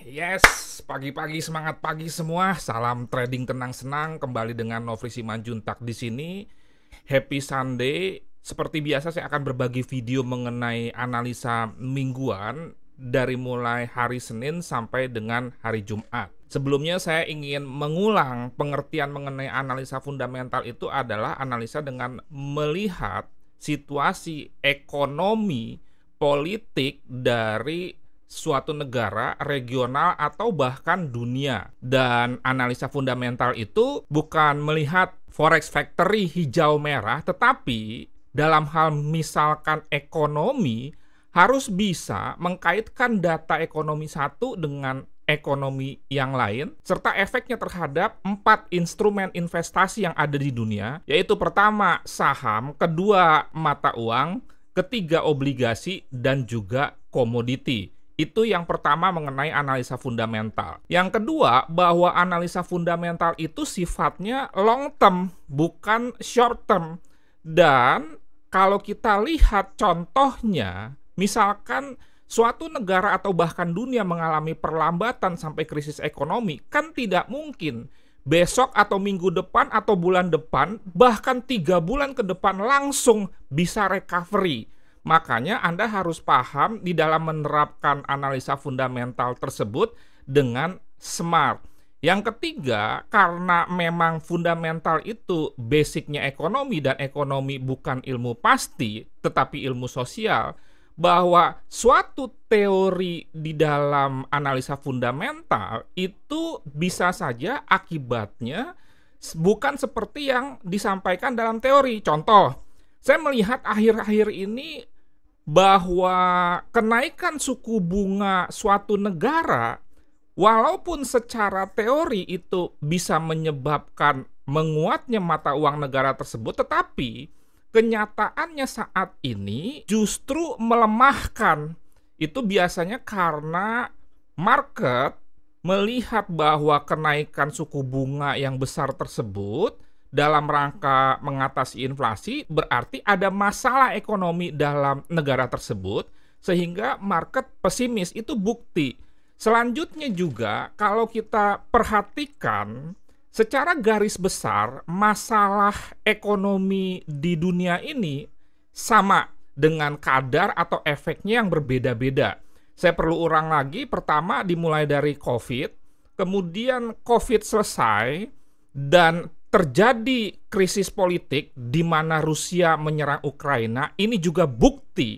Yes, pagi-pagi semangat pagi semua. Salam trading tenang senang. Kembali dengan Nofri Simanjuntak di sini. Happy Sunday. Seperti biasa saya akan berbagi video mengenai analisa mingguan dari mulai hari Senin sampai dengan hari Jumat. Sebelumnya saya ingin mengulang pengertian mengenai analisa fundamental itu adalah analisa dengan melihat situasi ekonomi, politik dari suatu negara, regional, atau bahkan dunia. Dan analisa fundamental itu bukan melihat forex factory hijau merah, tetapi dalam hal misalkan ekonomi, harus bisa mengkaitkan data ekonomi satu dengan ekonomi yang lain, serta efeknya terhadap 4 instrumen investasi yang ada di dunia, yaitu pertama saham, kedua mata uang, ketiga obligasi, dan juga komoditi. Itu yang pertama mengenai analisa fundamental. Yang kedua, bahwa analisa fundamental itu sifatnya long term, bukan short term. Dan kalau kita lihat contohnya, misalkan suatu negara atau bahkan dunia mengalami perlambatan sampai krisis ekonomi, kan tidak mungkin besok atau minggu depan atau bulan depan, bahkan 3 bulan ke depan langsung bisa recovery. Makanya Anda harus paham di dalam menerapkan analisa fundamental tersebut dengan smart. Yang ketiga, karena memang fundamental itu basicnya ekonomi dan ekonomi bukan ilmu pasti, tetapi ilmu sosial, bahwa suatu teori di dalam analisa fundamental itu bisa saja akibatnya bukan seperti yang disampaikan dalam teori. Contoh, saya melihat akhir-akhir ini bahwa kenaikan suku bunga suatu negara, walaupun secara teori itu bisa menyebabkan menguatnya mata uang negara tersebut, tetapi kenyataannya saat ini justru melemahkan. Itu biasanya karena market melihat bahwa kenaikan suku bunga yang besar tersebut dalam rangka mengatasi inflasi, berarti ada masalah ekonomi dalam negara tersebut, sehingga market pesimis. Itu bukti. Selanjutnya juga, kalau kita perhatikan secara garis besar, masalah ekonomi di dunia ini sama dengan kadar atau efeknya yang berbeda-beda. Saya perlu ulang lagi, pertama dimulai dari COVID, kemudian COVID selesai, dan terjadi krisis politik di mana Rusia menyerang Ukraina. Ini juga bukti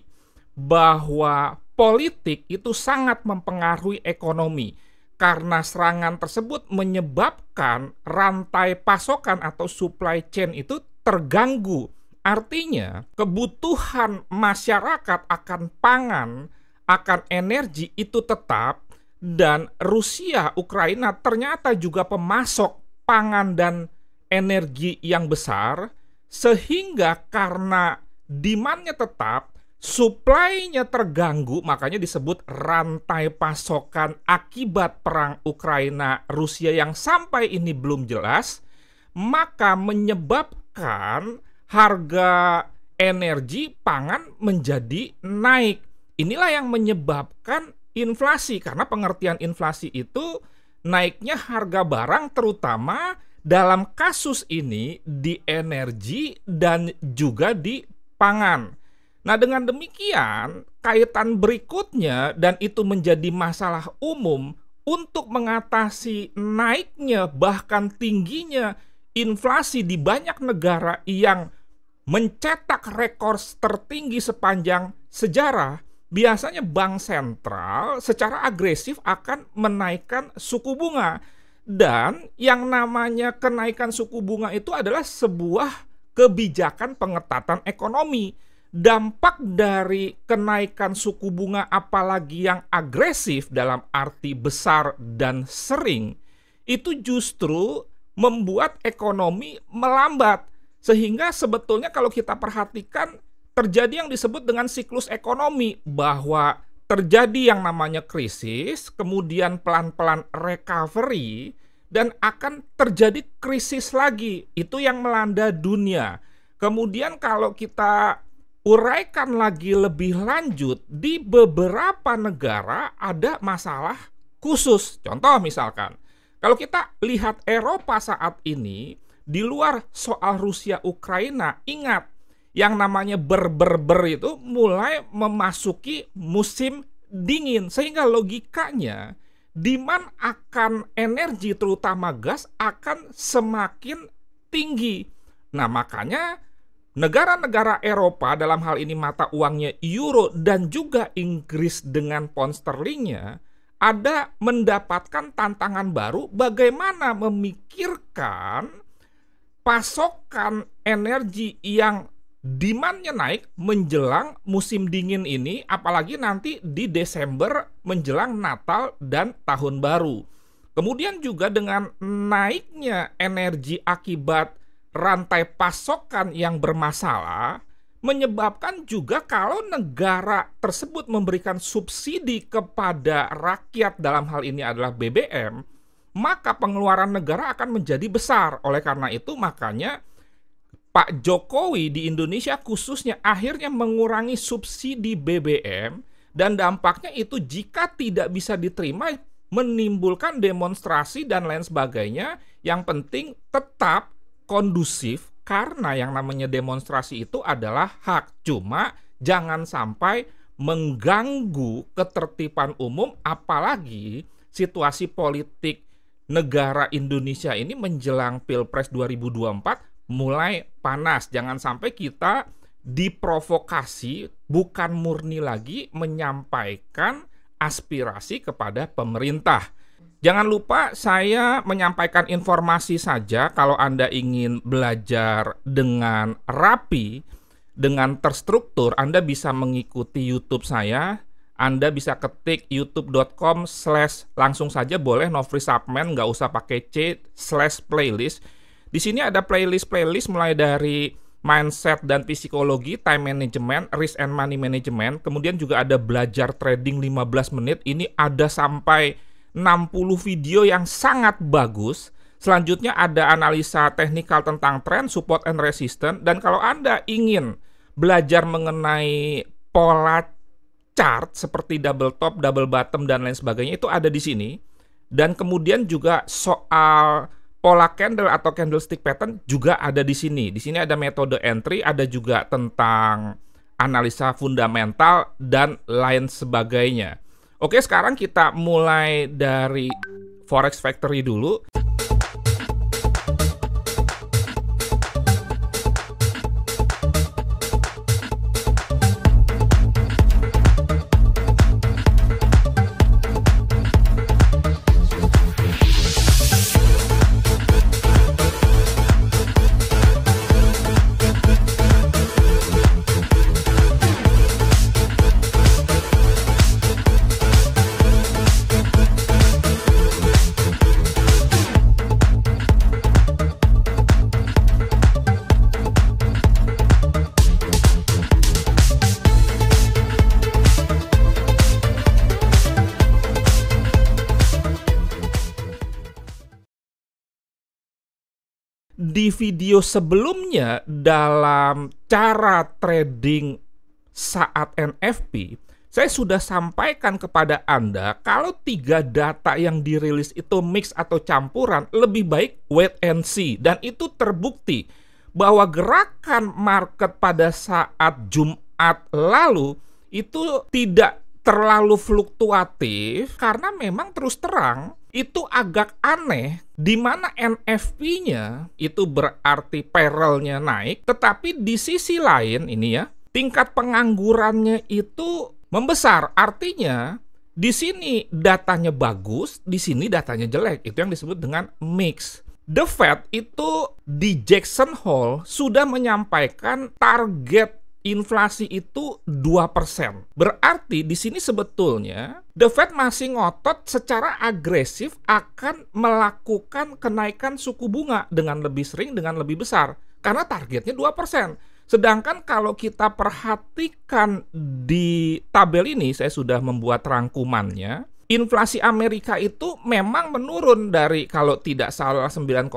bahwa politik itu sangat mempengaruhi ekonomi, karena serangan tersebut menyebabkan rantai pasokan atau supply chain itu terganggu. Artinya, kebutuhan masyarakat akan pangan, akan energi itu tetap, dan Rusia, Ukraina ternyata juga pemasok pangan dan energi yang besar, sehingga karena demand-nya tetap, supply-nya terganggu, makanya disebut rantai pasokan akibat perang Ukraina-Rusia yang sampai ini belum jelas, maka menyebabkan harga energi pangan menjadi naik. Inilah yang menyebabkan inflasi, karena pengertian inflasi itu naiknya harga barang, terutama dalam kasus ini di energi dan juga di pangan. Nah, dengan demikian, kaitan berikutnya, dan itu menjadi masalah umum untuk mengatasi naiknya bahkan tingginya inflasi di banyak negara yang mencetak rekor tertinggi sepanjang sejarah. Biasanya bank sentral secara agresif akan menaikkan suku bunga. Dan yang namanya kenaikan suku bunga itu adalah sebuah kebijakan pengetatan ekonomi. Dampak dari kenaikan suku bunga, apalagi yang agresif dalam arti besar dan sering, itu justru membuat ekonomi melambat. Sehingga sebetulnya kalau kita perhatikan, terjadi yang disebut dengan siklus ekonomi, bahwa terjadi yang namanya krisis, kemudian pelan-pelan recovery, dan akan terjadi krisis lagi. Itu yang melanda dunia. Kemudian kalau kita uraikan lagi lebih lanjut, di beberapa negara ada masalah khusus. Contoh misalkan, kalau kita lihat Eropa saat ini, di luar soal Rusia Ukraina, ingat yang namanya ber itu mulai memasuki musim dingin, sehingga logikanya demand akan energi terutama gas akan semakin tinggi. Nah, makanya negara-negara Eropa dalam hal ini mata uangnya euro dan juga Inggris dengan pound sterlingnya ada mendapatkan tantangan baru bagaimana memikirkan pasokan energi yang demand-nya naik menjelang musim dingin ini, apalagi nanti di Desember menjelang Natal dan Tahun Baru. Kemudian juga dengan naiknya energi akibat rantai pasokan yang bermasalah, menyebabkan juga kalau negara tersebut memberikan subsidi kepada rakyat, dalam hal ini adalah BBM, maka pengeluaran negara akan menjadi besar. Oleh karena itu, makanya Pak Jokowi di Indonesia khususnya akhirnya mengurangi subsidi BBM, dan dampaknya itu jika tidak bisa diterima menimbulkan demonstrasi dan lain sebagainya. Yang penting tetap kondusif, karena yang namanya demonstrasi itu adalah hak. Cuma jangan sampai mengganggu ketertiban umum, apalagi situasi politik negara Indonesia ini menjelang Pilpres 2024 mulai panas. Jangan sampai kita diprovokasi, bukan murni lagi menyampaikan aspirasi kepada pemerintah. Jangan lupa saya menyampaikan informasi saja. Kalau Anda ingin belajar dengan rapi, dengan terstruktur, Anda bisa mengikuti YouTube saya. Anda bisa ketik youtube.com/ langsung saja boleh Nofri Subman, nggak usah pakai /playlist. Di sini ada playlist mulai dari mindset dan psikologi, time management, risk and money management. Kemudian juga ada belajar trading 15 menit. Ini ada sampai 60 video yang sangat bagus. Selanjutnya ada analisa teknikal tentang tren, support and resistance. Dan kalau Anda ingin belajar mengenai pola chart seperti double top, double bottom, dan lain sebagainya, itu ada di sini. Dan kemudian juga soal pola candle atau candlestick pattern juga ada di sini. Di sini ada metode entry, ada juga tentang analisa fundamental dan lain sebagainya. Oke, sekarang kita mulai dari Forex Factory dulu. Di video sebelumnya dalam cara trading saat NFP, saya sudah sampaikan kepada Anda kalau 3 data yang dirilis itu mix atau campuran, lebih baik wait and see. Dan itu terbukti bahwa gerakan market pada saat Jumat lalu itu tidak terlalu fluktuatif, karena memang terus terang itu agak aneh, di mana NFP-nya itu berarti parallelnya naik, tetapi di sisi lain ini ya, tingkat penganggurannya itu membesar. Artinya di sini datanya bagus, di sini datanya jelek. Itu yang disebut dengan mix. The Fed itu di Jackson Hole sudah menyampaikan target inflasi itu 2%. Berarti di sini sebetulnya The Fed masih ngotot secara agresif akan melakukan kenaikan suku bunga dengan lebih sering, dengan lebih besar, karena targetnya 2%. Sedangkan kalau kita perhatikan di tabel ini, saya sudah membuat rangkumannya, inflasi Amerika itu memang menurun dari, kalau tidak salah 9,1%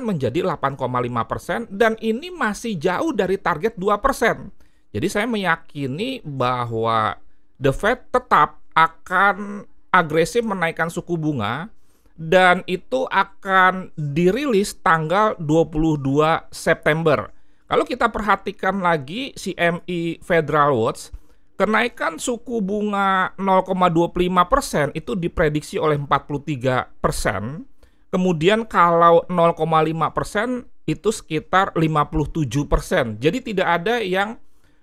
menjadi 8,5%, dan ini masih jauh dari target 2%. Jadi saya meyakini bahwa The Fed tetap akan agresif menaikkan suku bunga dan itu akan dirilis tanggal 22 September. Kalau kita perhatikan lagi CME Federal Watch, kenaikan suku bunga 0,25% itu diprediksi oleh 43%. Kemudian kalau 0,5% itu sekitar 57%. Jadi tidak ada yang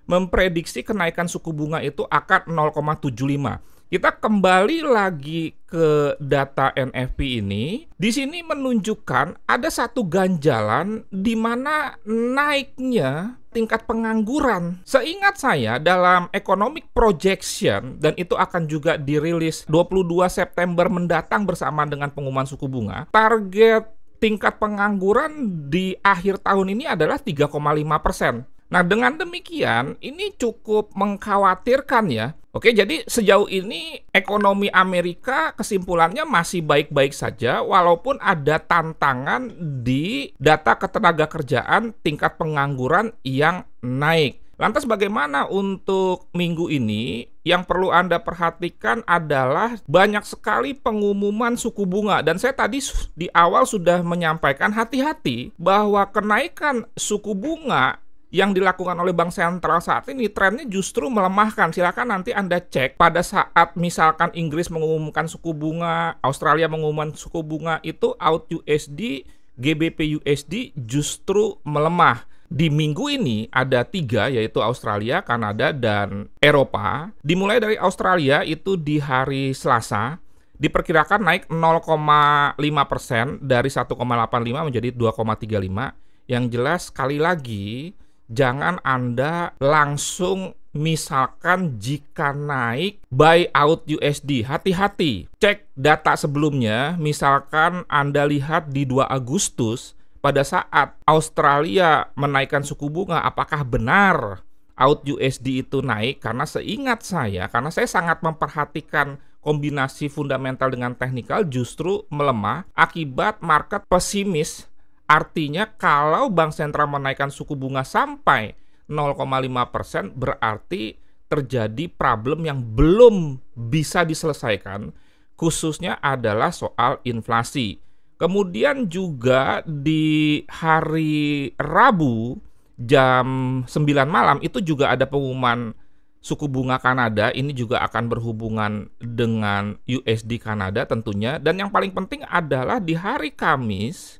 memprediksi kenaikan suku bunga itu akan 0,75. Kita kembali lagi ke data NFP ini. Di sini menunjukkan ada satu ganjalan di mana naiknya tingkat pengangguran. Seingat saya dalam economic projection, dan itu akan juga dirilis 22 September mendatang bersama dengan pengumuman suku bunga, target tingkat pengangguran di akhir tahun ini adalah 3,5%. Nah, dengan demikian ini cukup mengkhawatirkan ya. Oke, jadi sejauh ini ekonomi Amerika kesimpulannya masih baik-baik saja walaupun ada tantangan di data ketenagakerjaan tingkat pengangguran yang naik. Lantas bagaimana untuk minggu ini? Yang perlu Anda perhatikan adalah banyak sekali pengumuman suku bunga. Dan saya tadi di awal sudah menyampaikan hati-hati bahwa kenaikan suku bunga yang dilakukan oleh Bank Sentral saat ini trennya justru melemahkan. Silakan nanti Anda cek pada saat misalkan Inggris mengumumkan suku bunga, Australia mengumumkan suku bunga, itu AUD USD, GBP USD justru melemah. Di minggu ini ada 3, yaitu Australia, Kanada, dan Eropa. Dimulai dari Australia itu di hari Selasa diperkirakan naik 0,5% dari 1,85 menjadi 2,35. Yang jelas sekali lagi jangan Anda langsung misalkan jika naik buy out USD. Hati-hati, cek data sebelumnya. Misalkan Anda lihat di 2 Agustus pada saat Australia menaikkan suku bunga, apakah benar out USD itu naik? Karena seingat saya, karena saya sangat memperhatikan kombinasi fundamental dengan teknikal, justru melemah akibat market pesimis. Artinya kalau Bank Sentral menaikkan suku bunga sampai 0,5% berarti terjadi problem yang belum bisa diselesaikan, khususnya adalah soal inflasi. Kemudian juga di hari Rabu jam 9 malam itu juga ada pengumuman suku bunga Kanada. Ini juga akan berhubungan dengan USD Kanada tentunya. Dan yang paling penting adalah di hari Kamis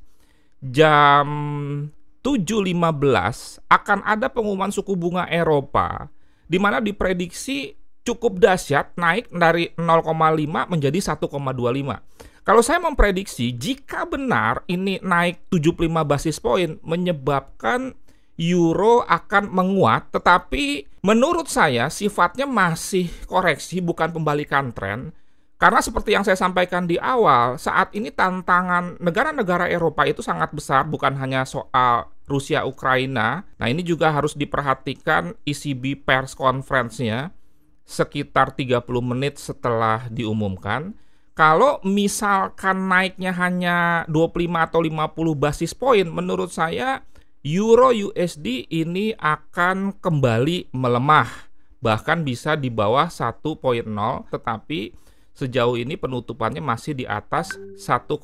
jam 7.15 akan ada pengumuman suku bunga Eropa di mana diprediksi cukup dahsyat, naik dari 0,5 menjadi 1,25. Kalau saya memprediksi jika benar ini naik 75 basis poin menyebabkan euro akan menguat, tetapi menurut saya sifatnya masih koreksi, bukan pembalikan tren. Karena seperti yang saya sampaikan di awal, saat ini tantangan negara-negara Eropa itu sangat besar, bukan hanya soal Rusia, Ukraina. Nah, ini juga harus diperhatikan ECB press conference-nya sekitar 30 menit setelah diumumkan. Kalau misalkan naiknya hanya 25 atau 50 basis poin, menurut saya Euro USD ini akan kembali melemah. Bahkan bisa di bawah 1.0, tetapi sejauh ini penutupannya masih di atas 1,0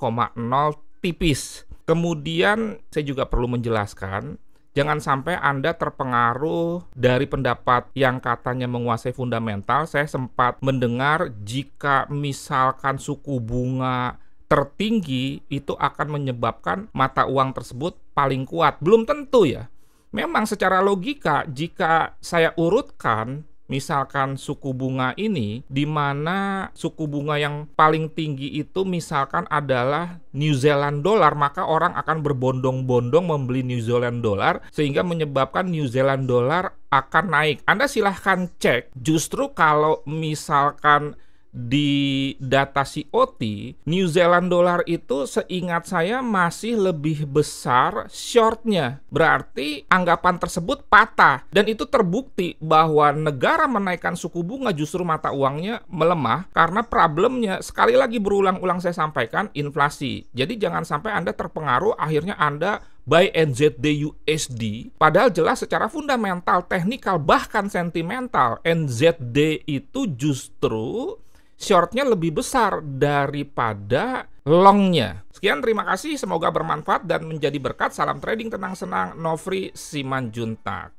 tipis. Kemudian saya juga perlu menjelaskan, jangan sampai Anda terpengaruh dari pendapat yang katanya menguasai fundamental. Saya sempat mendengar jika misalkan suku bunga tertinggi itu akan menyebabkan mata uang tersebut paling kuat. Belum tentu ya. Memang secara logika jika saya urutkan misalkan suku bunga ini, di mana suku bunga yang paling tinggi itu misalkan adalah New Zealand dollar, maka orang akan berbondong-bondong membeli New Zealand dollar sehingga menyebabkan New Zealand dollar akan naik. Anda silahkan cek, justru kalau misalkan di data COT, New Zealand dollar itu seingat saya masih lebih besar shortnya. Berarti anggapan tersebut patah. Dan itu terbukti bahwa negara menaikkan suku bunga justru mata uangnya melemah karena problemnya, sekali lagi berulang-ulang saya sampaikan, inflasi. Jadi jangan sampai Anda terpengaruh, akhirnya Anda buy NZD USD, padahal jelas secara fundamental, teknikal, bahkan sentimental, NZD itu justru shortnya lebih besar daripada longnya. Sekian, terima kasih, semoga bermanfaat dan menjadi berkat. Salam trading tenang senang, Nofri Simanjuntak.